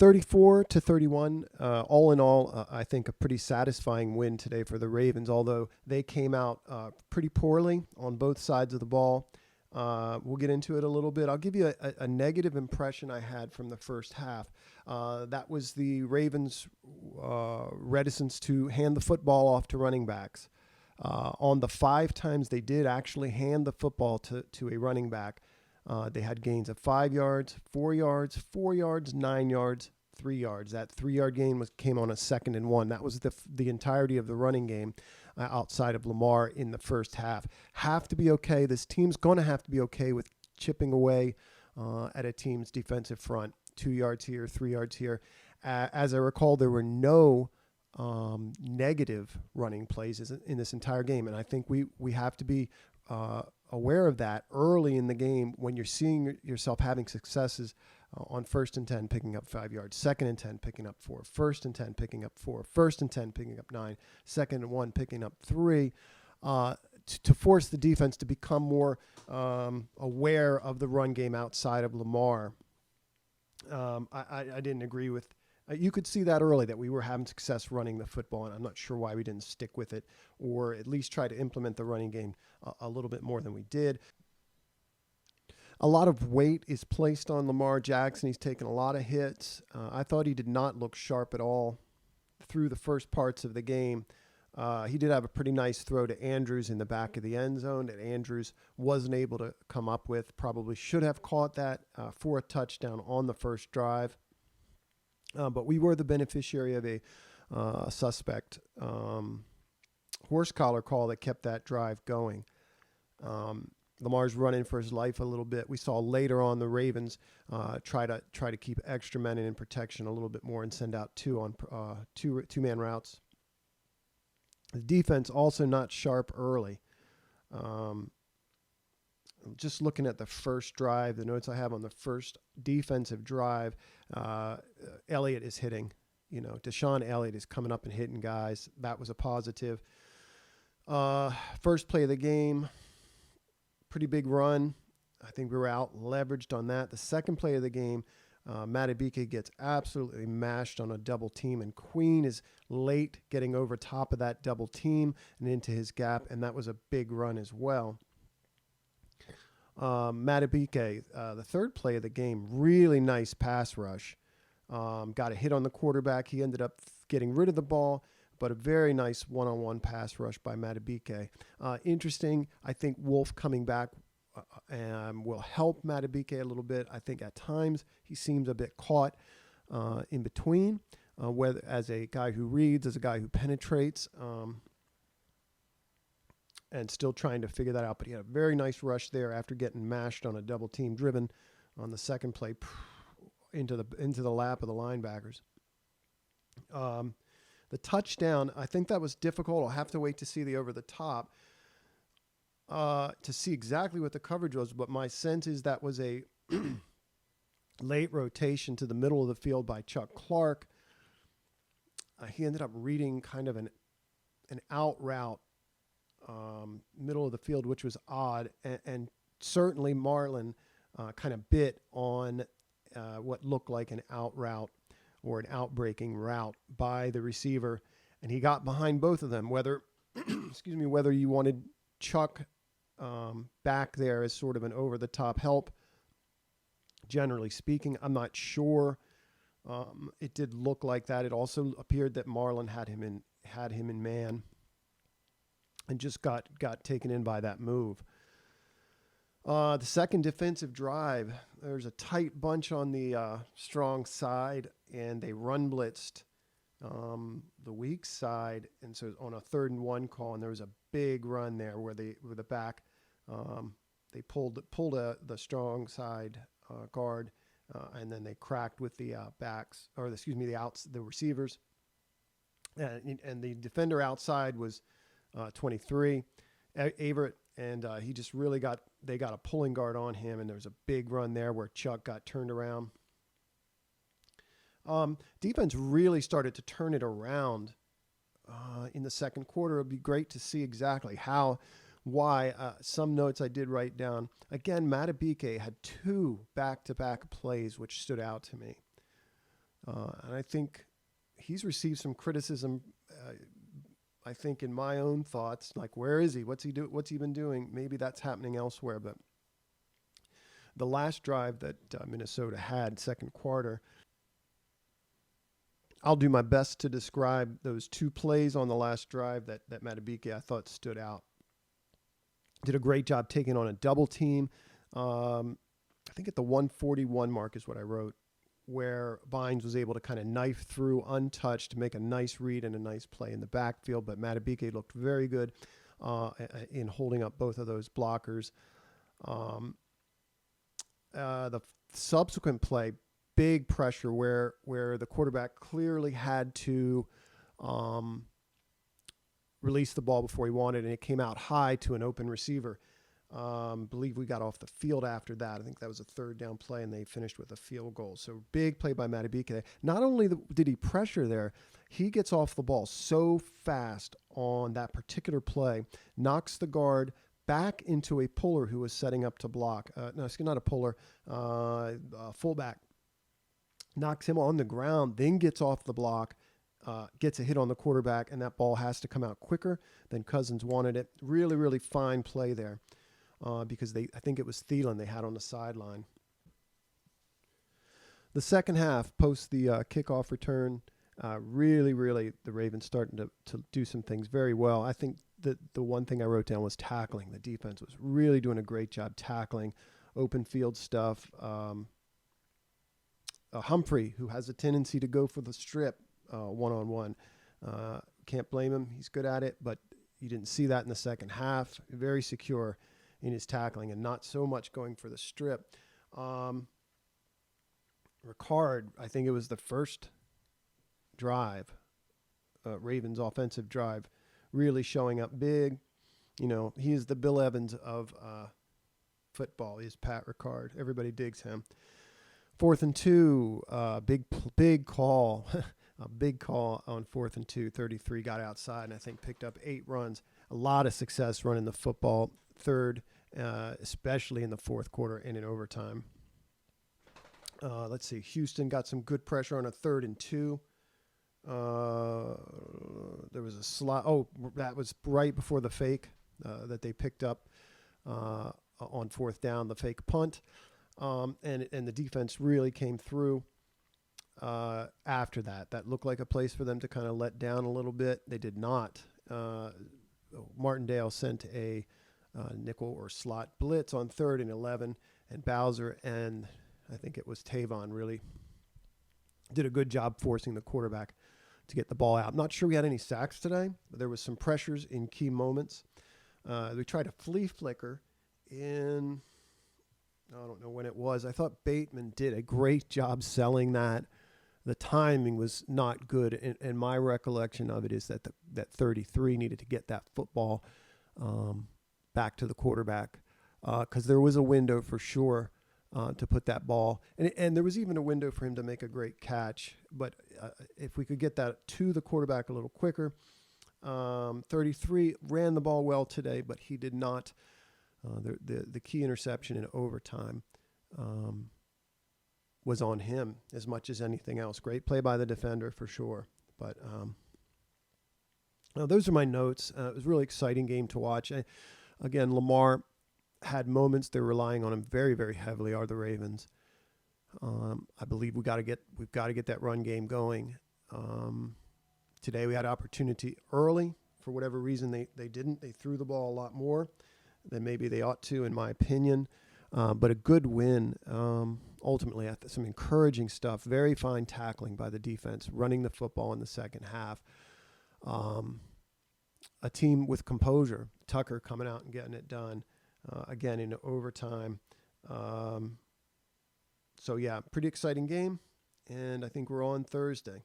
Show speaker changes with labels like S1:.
S1: 34-31. All in all, I think a pretty satisfying win today for the Ravens, although they came out pretty poorly on both sides of the ball. We'll get into it a little bit. I'll give you a negative impression I had from the first half. That was the Ravens' reticence to hand the football off to running backs. On the 5 times they did actually hand the football to a running back, they had gains of 5 yards, 4 yards, 4 yards, 9 yards, 3 yards. That 3-yard gain came on a 2nd and 1. That was the entirety of the running game outside of Lamar in the first half. Have to be okay. This team's going to have to be okay with chipping away at a team's defensive front. 2 yards here, 3 yards here. As I recall, there were no negative running plays in this entire game, and I think we have to be aware of that early in the game when you're seeing yourself having successes on 1st and 10 picking up 5 yards, 2nd and 10 picking up 4, 1st and 10 picking up 4, 1st and 10 picking up 9, 2nd and 1 picking up 3, to force the defense to become more aware of the run game outside of Lamar. I didn't agree with. You could see that early that we were having success running the football, and I'm not sure why we didn't stick with it or at least try to implement the running game a little bit more than we did. A lot of weight is placed on Lamar Jackson. He's taken a lot of hits. I thought he did not look sharp at all through the first parts of the game. He did have a pretty nice throw to Andrews in the back of the end zone that Andrews wasn't able to come up with. Probably should have caught that for a touchdown on the first drive. But we were the beneficiary of a suspect horse collar call that kept that drive going. Lamar's running for his life a little bit. We saw later on the Ravens try to keep extra men in protection a little bit more and send out two-man routes. The defense also not sharp early. Just looking at the first drive, the notes I have on the first defensive drive, Elliott is hitting. Deshaun Elliott is coming up and hitting guys. That was a positive. First play of the game, pretty big run. I think we were out leveraged on that. The second play of the game, Matabike gets absolutely mashed on a double team, and Queen is late getting over top of that double team and into his gap, and that was a big run as well. Matabike, the third play of the game, really nice pass rush. Got a hit on the quarterback. He ended up getting rid of the ball, but a very nice one-on-one pass rush by Matabike. Interesting. I think Wolf coming back will help Matabike a little bit. I think at times he seems a bit caught in between, whether as a guy who reads, as a guy who penetrates, and still trying to figure that out. But he had a very nice rush there after getting mashed on a double team, driven on the second play into the lap of the linebackers. The touchdown, I think that was difficult. I'll have to wait to see the over the top to see exactly what the coverage was. But my sense is that was a late rotation to the middle of the field by Chuck Clark. He ended up reading kind of an out route, middle of the field, which was odd, and certainly Marlin kind of bit on what looked like an out route or an outbreaking route by the receiver, and he got behind both of them. Whether whether you wanted Chuck back there as sort of an over-the-top help, generally speaking, I'm not sure. It did look like that. It also appeared that Marlin had him in man, and just got taken in by that move. The second defensive drive, there's a tight bunch on the strong side, and they run blitzed the weak side, and so on a 3rd and 1 call, and there was a big run there where the back they pulled the strong side guard, and then they cracked with the backs, or the receivers, and the defender outside was 23, Averett, and he just really got a pulling guard on him, and there was a big run there where Chuck got turned around. Defense really started to turn it around in the second quarter. It would be great to see exactly why. Some notes I did write down. Again, Matabike had 2 back-to-back plays which stood out to me. And I think he's received some criticism. I think in my own thoughts, like, where is he? What's he do? What's he been doing? Maybe that's happening elsewhere. But the last drive that Minnesota had, second quarter, I'll do my best to describe those two plays on the last drive that Matabike I thought stood out. Did a great job taking on a double team. I think at the 141 mark is what I wrote, where Bynes was able to kind of knife through untouched, make a nice read and a nice play in the backfield. But Matabike looked very good in holding up both of those blockers. The subsequent play, big pressure where the quarterback clearly had to release the ball before he wanted, and it came out high to an open receiver. Believe we got off the field after that. I think that was a third down play, and they finished with a field goal. So big play by Matabike. Not only did he pressure there, he gets off the ball so fast on that particular play, knocks the guard back into a puller who was setting up to block. No, it's not a puller, fullback. Knocks him on the ground, then gets off the block, gets a hit on the quarterback, and that ball has to come out quicker than Cousins wanted it. Really, really fine play there because I think it was Thielen they had on the sideline. The second half, post the kickoff return, really, the Ravens starting to do some things very well. I think that the one thing I wrote down was tackling. The defense was really doing a great job tackling, open field stuff. Humphrey, who has a tendency to go for the strip one-on-one. Can't blame him. He's good at it, but you didn't see that in the second half. Very secure in his tackling and not so much going for the strip. Ricard, I think it was the first drive, Ravens offensive drive, really showing up big. You know, he is the Bill Evans of football. He's Pat Ricard. Everybody digs him. 4th and 2, big call. A big call on 4th and 2. 33 got outside and I think picked up 8 runs. A lot of success running the football. Third, especially in the fourth quarter and in overtime. Let's see. Houston got some good pressure on a 3rd and 2. There was a slot. Oh, that was right before the fake that they picked up on 4th down, the fake punt. And the defense really came through after that. That looked like a place for them to kind of let down a little bit. They did not. Martindale sent a nickel or slot blitz on 3rd and 11, and Bowser and I think it was Tavon really did a good job forcing the quarterback to get the ball out. I'm not sure we had any sacks today, but there was some pressures in key moments. We tried a flea flicker in, I don't know when it was. I thought Bateman did a great job selling that. The timing was not good, and my recollection of it is that that 33 needed to get that football back to the quarterback because there was a window for sure to put that ball, and there was even a window for him to make a great catch. But if we could get that to the quarterback a little quicker, 33 ran the ball well today, but he did not. The key interception in overtime was on him as much as anything else. Great play by the defender for sure. But those are my notes. It was a really exciting game to watch. Again, Lamar had moments. They're relying on him very, very heavily. Are the Ravens? I believe we've got to get that run game going. Today we had opportunity early. For whatever reason, they didn't. They threw the ball a lot more than maybe they ought to, in my opinion. But a good win. Ultimately, some encouraging stuff. Very fine tackling by the defense, running the football in the second half. A team with composure. Tucker coming out and getting it done. Again, in overtime. So, yeah, pretty exciting game. And I think we're on Thursday.